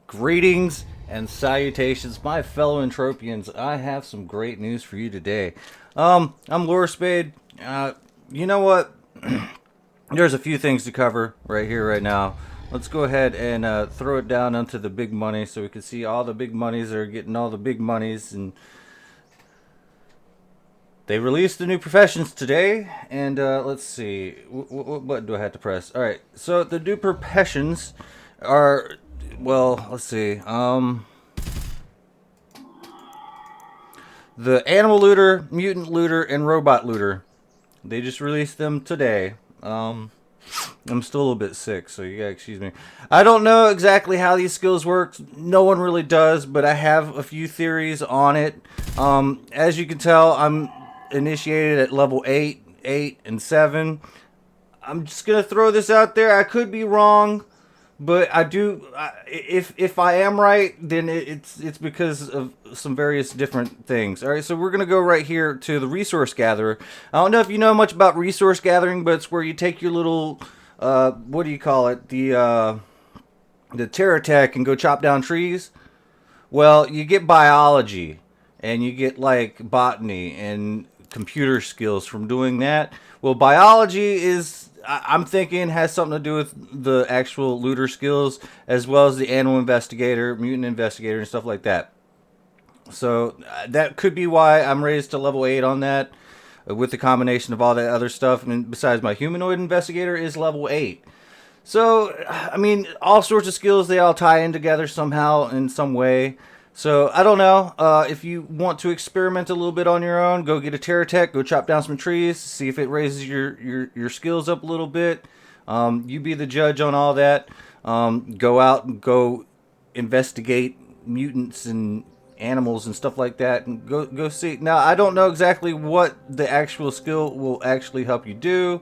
Greetings and salutations, my fellow Entropians. I have some great news for you today. I'm Lore Spade. You know what? There's a few things to cover right here, right now. Let's go ahead and throw it down onto the big money so we can see all the big monies that are getting all the big monies. And they released the new professions today. And let's see. What button do I have to press? Alright, so the new professions are, well, let's see. The animal looter, mutant looter, and robot looter. They just released them today. I'm still a little bit sick, so you gotta excuse me. I don't know exactly how these skills work. No one really does, but I have a few theories on it. As you can tell, I'm initiated at level 8, 8, and 7. I'm just gonna throw this out there. I could be wrong, but I do. If I am right, then it's because of some various different things. All right, so we're gonna go right here to the resource gatherer. I don't know if you know much about resource gathering, but it's where you take your little what do you call it? The Terra Tech and go chop down trees. Well, you get biology, and you get like botany and computer skills from doing that. Well, biology is, I'm thinking, has something to do with the actual looter skills, as well as the animal investigator, mutant investigator, and stuff like that. So that could be why I'm raised to level 8 on that, with the combination of all that other stuff. And besides, my humanoid investigator is level 8. So, I mean, all sorts of skills, they all tie in together somehow in some way. So, I don't know. If you want to experiment a little bit on your own, go get a Terra Tech, go chop down some trees, see if it raises your skills up a little bit. You be the judge on all that. Go out and go investigate mutants and animals and stuff like that, and go see. Now, I don't know exactly what the actual skill will actually help you do,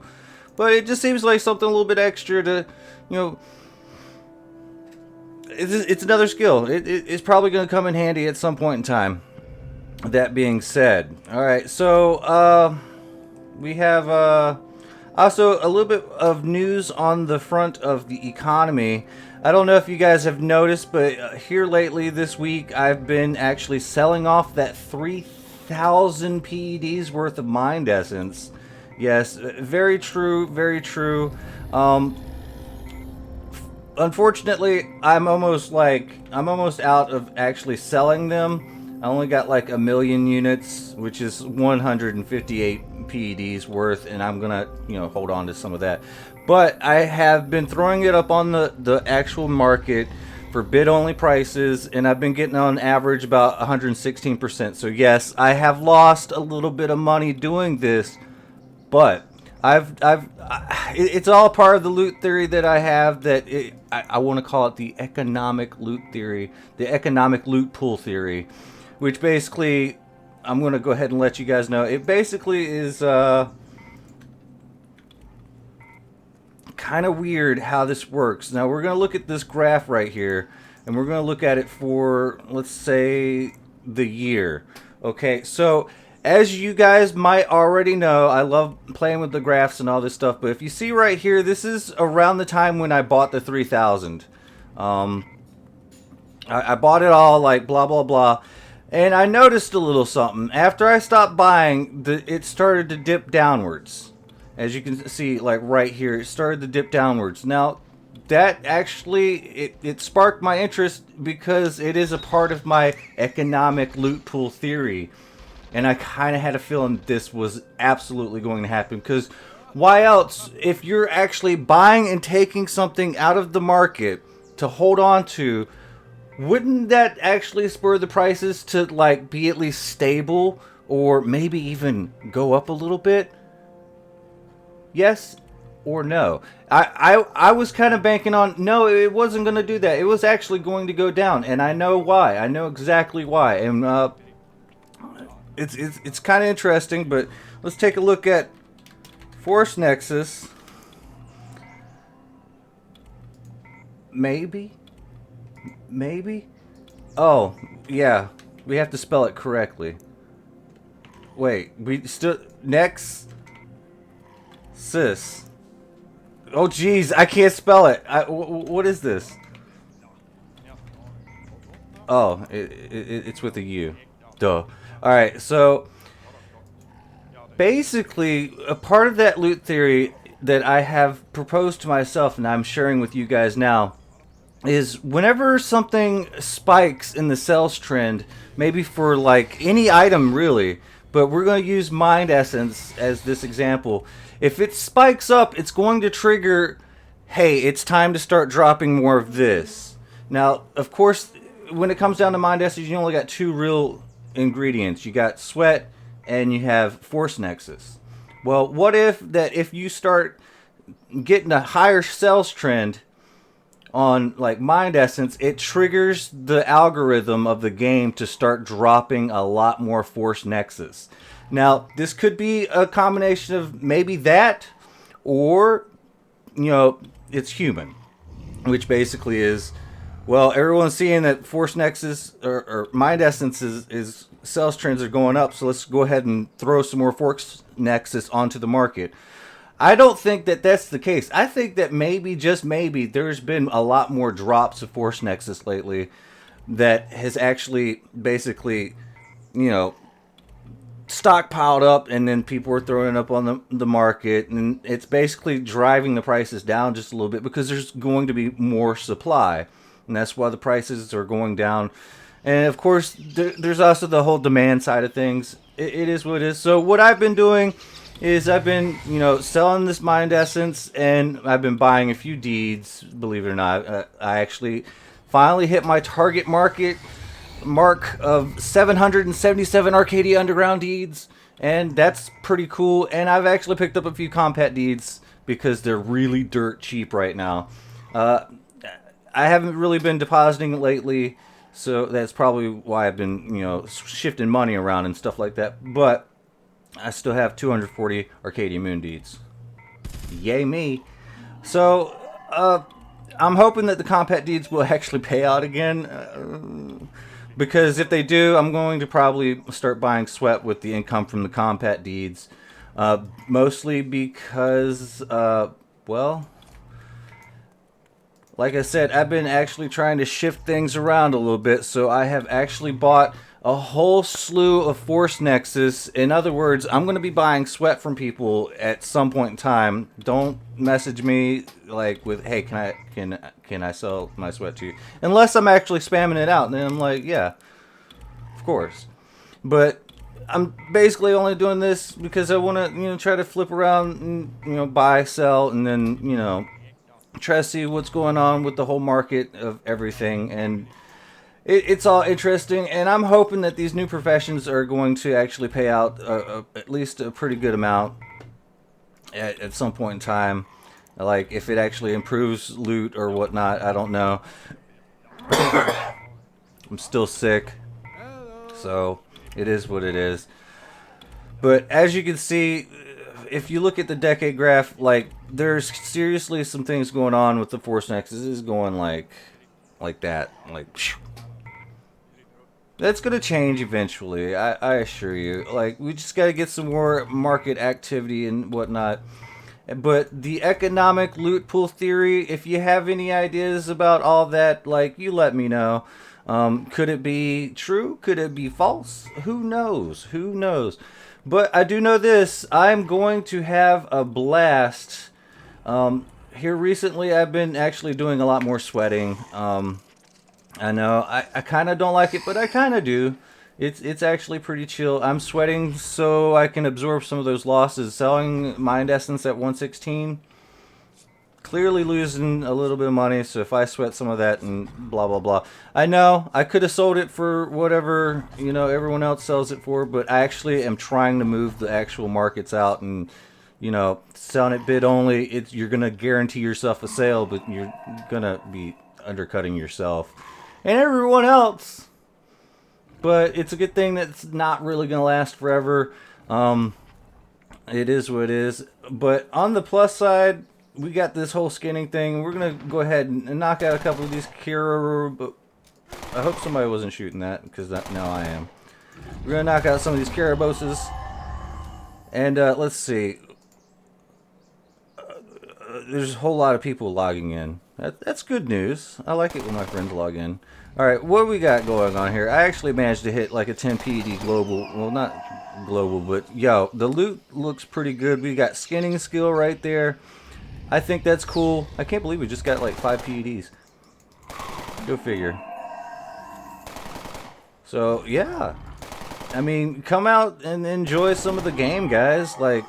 but it just seems like something a little bit extra to, you know, it's another skill. It's probably going to come in handy at some point in time. That being said, all right, so we have also a little bit of news on the front of the economy. I don't know if you guys have noticed, but here lately this week I've been actually selling off that 3,000 PEDs worth of mind essence. Yes, very true, very true. Unfortunately, I'm almost out of actually selling them. I only got like 1,000,000 units, which is 158 PEDs worth, and I'm gonna, hold on to some of that. But I have been throwing it up on the actual market for bid-only prices, and I've been getting on average about 116%. So yes, I have lost a little bit of money doing this, but it's all part of the loot theory that I have. I want to call it the economic loot theory, the economic loot pool theory, which basically, I'm going to go ahead and let you guys know. It basically is kind of weird how this works. Now we're going to look at this graph right here, and we're going to look at it for, let's say, the year. Okay, so as you guys might already know, I love playing with the graphs and all this stuff, but if you see right here, this is around the time when I bought the 3,000. I bought it all, like, blah, blah, blah, and I noticed a little something. After I stopped buying, it started to dip downwards. As you can see, like, right here, it started to dip downwards. Now, that actually, it sparked my interest because it is a part of my economic loot pool theory. And I kind of had a feeling this was absolutely going to happen, because why else, if you're actually buying and taking something out of the market to hold on to, wouldn't that actually spur the prices to, like, be at least stable, or maybe even go up a little bit? Yes or no? I was kind of banking on, no, it wasn't going to do that. It was actually going to go down, and I know why. I know exactly why. And it's kind of interesting, but let's take a look at Force Nexus. Maybe. Oh, yeah. We have to spell it correctly. Wait, we still Nexus. Oh, jeez, I can't spell it. What is this? Oh, it's with a U. Duh. Alright, so basically, a part of that loot theory that I have proposed to myself and I'm sharing with you guys now is whenever something spikes in the sales trend, maybe for like any item really, but we're going to use Mind Essence as this example. If it spikes up, it's going to trigger, hey, it's time to start dropping more of this. Now, of course, when it comes down to Mind Essence, you only got two real ingredients. You got Sweat and you have Force Nexus. Well, what if you start getting a higher sales trend on like Mind Essence, it triggers the algorithm of the game to start dropping a lot more Force Nexus. Now, this could be a combination of maybe that, or it's human, which basically is, well, everyone's seeing that Force Nexus or Mind Essence is sales trends are going up, so let's go ahead and throw some more Force Nexus onto the market. I don't think that that's the case. I think that maybe, just maybe, there's been a lot more drops of Force Nexus lately that has actually basically, stockpiled up, and then people are throwing it up on the market, and it's basically driving the prices down just a little bit because there's going to be more supply, and that's why the prices are going down. And of course, there's also the whole demand side of things. It is what it is. So what I've been doing is I've been, selling this Mind Essence, and I've been buying a few deeds, believe it or not. I actually finally hit my target mark of 777 Arcadia Underground deeds, and that's pretty cool. And I've actually picked up a few Compat deeds because they're really dirt cheap right now. I haven't really been depositing lately, so that's probably why I've been, shifting money around and stuff like that. But I still have 240 Arcadia Moon deeds. Yay me. So, I'm hoping that the Compat deeds will actually pay out again. Because if they do, I'm going to probably start buying Sweat with the income from the Compat deeds. Mostly because, well, like I said, I've been actually trying to shift things around a little bit. So I have actually bought a whole slew of Force Nexus. In other words, I'm going to be buying Sweat from people at some point in time. Don't message me like with, hey, can I sell my Sweat to you? Unless I'm actually spamming it out, and then I'm like, yeah, of course. But I'm basically only doing this because I want to, try to flip around and, buy, sell, and then, try to see what's going on with the whole market of everything. And it's all interesting, and I'm hoping that these new professions are going to actually pay out at least a pretty good amount at some point in time. Like, if it actually improves loot or whatnot, I don't know. I'm still sick, so it is what it is. But as you can see, if you look at the decade graph, like, there's seriously some things going on with the Force Nexus. It's going like that, like, phew. That's going to change eventually, I assure you. Like, we just got to get some more market activity and whatnot. But the economic loot pool theory, if you have any ideas about all that, like, you let me know. Could it be true? Could it be false? Who knows? Who knows? But I do know this. I'm going to have a blast. Here recently, I've been actually doing a lot more sweating. I know, I kind of don't like it, but I kind of do. It's actually pretty chill. I'm sweating so I can absorb some of those losses. Selling Mind Essence at 116, clearly losing a little bit of money, so if I sweat some of that and blah, blah, blah. I know, I could have sold it for whatever, everyone else sells it for, but I actually am trying to move the actual markets out and, selling it bid only. You're going to guarantee yourself a sale, but you're going to be undercutting yourself and everyone else. But it's a good thing that's not really going to last forever. It is what it is. But on the plus side, we got this whole skinning thing. We're going to go ahead and knock out a couple of these Kira. But I hope somebody wasn't shooting that, because now I am. We're going to knock out some of these Karaboses. And let's see. There's a whole lot of people logging in. That's good news. I like it when my friends log in. Alright, what do we got going on here? I actually managed to hit like a 10 PED global. Well, not global, but yo, the loot looks pretty good. We got skinning skill right there. I think that's cool. I can't believe we just got like 5 PEDs. Go figure. So, yeah. I mean, come out and enjoy some of the game, guys. Like,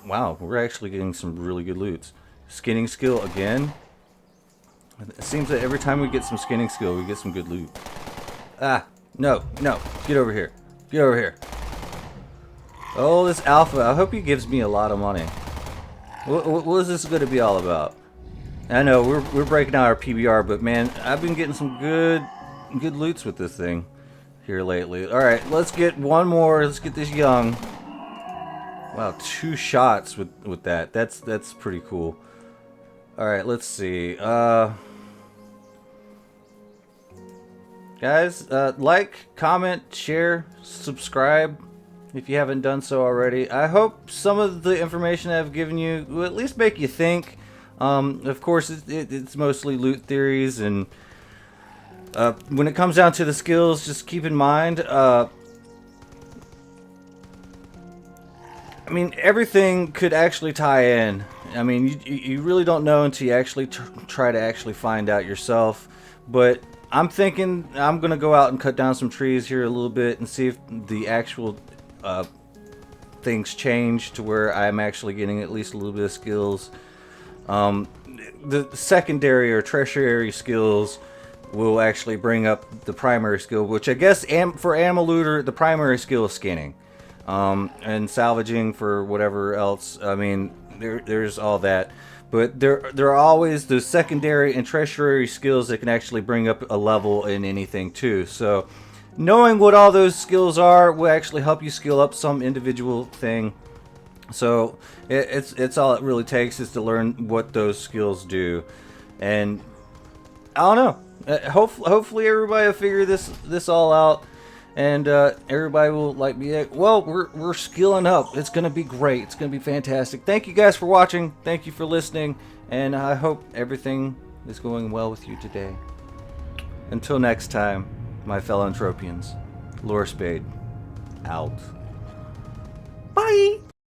wow, we're actually getting some really good loots. Skinning skill again. It seems that every time we get some skinning skill, we get some good loot. Ah, no, no. Get over here. Get over here. Oh, this alpha. I hope he gives me a lot of money. What is this going to be all about? I know, we're breaking out our PBR, but man, I've been getting some good loots with this thing here lately. Alright, let's get one more. Let's get this young. Wow, 2 shots with that. That's pretty cool. Alright, let's see. Guys, like, comment, share, subscribe if you haven't done so already. I hope some of the information I've given you will at least make you think. Of course, it's mostly loot theories, and when it comes down to the skills, just keep in mind, I mean, everything could actually tie in. I mean, you really don't know until you actually try to actually find out yourself. But I'm thinking I'm going to go out and cut down some trees here a little bit and see if the actual things change to where I'm actually getting at least a little bit of skills. The secondary or tertiary skills will actually bring up the primary skill, which I guess for Animal Looter, the primary skill is skinning. And salvaging for whatever else. I mean, there's all that. But there are always those secondary and tertiary skills that can actually bring up a level in anything too. So knowing what all those skills are will actually help you skill up some individual thing. So it's all it really takes is to learn what those skills do. And I don't know. Hopefully everybody will figure this all out. And everybody will like be well, we're skilling up. It's gonna be great. It's gonna be fantastic. Thank you guys for watching. Thank you for listening, and I hope everything is going well with you today. Until next time, my fellow Entropians, Lore Spade out. Bye.